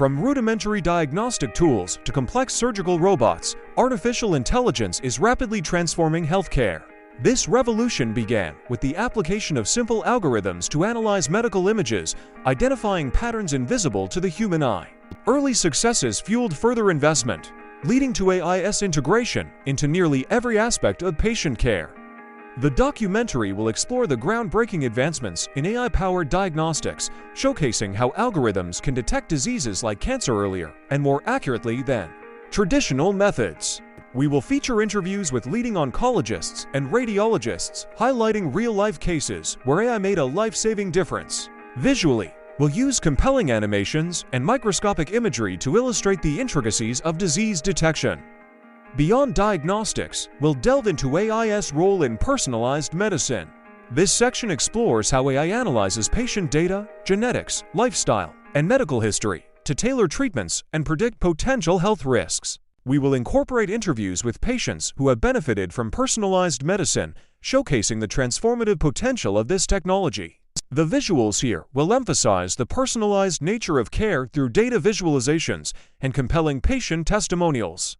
From rudimentary diagnostic tools to complex surgical robots, artificial intelligence is rapidly transforming healthcare. This revolution began with the application of simple algorithms to analyze medical images, identifying patterns invisible to the human eye. Early successes fueled further investment, leading to AI's integration into nearly every aspect of patient care. The documentary will explore the groundbreaking advancements in AI-powered diagnostics, showcasing how algorithms can detect diseases like cancer earlier and more accurately than traditional methods. We will feature interviews with leading oncologists and radiologists, highlighting real-life cases where AI made a life-saving difference. Visually, we'll use compelling animations and microscopic imagery to illustrate the intricacies of disease detection. Beyond diagnostics, we'll delve into AI's role in personalized medicine. This section explores how AI analyzes patient data, genetics, lifestyle, and medical history to tailor treatments and predict potential health risks. We will incorporate interviews with patients who have benefited from personalized medicine, showcasing the transformative potential of this technology. The visuals here will emphasize the personalized nature of care through data visualizations and compelling patient testimonials.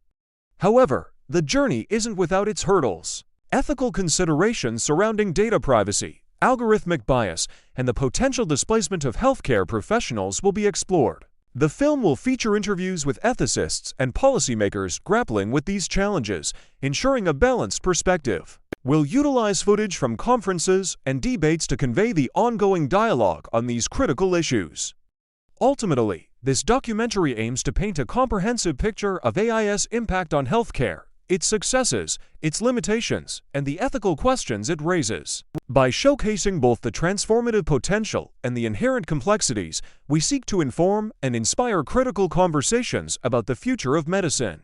However, the journey isn't without its hurdles. Ethical considerations surrounding data privacy, algorithmic bias, and the potential displacement of healthcare professionals will be explored. The film will feature interviews with ethicists and policymakers grappling with these challenges, ensuring a balanced perspective. We'll utilize footage from conferences and debates to convey the ongoing dialogue on these critical issues. Ultimately, this documentary aims to paint a comprehensive picture of AI's impact on healthcare, its successes, its limitations, and the ethical questions it raises. By showcasing both the transformative potential and the inherent complexities, we seek to inform and inspire critical conversations about the future of medicine.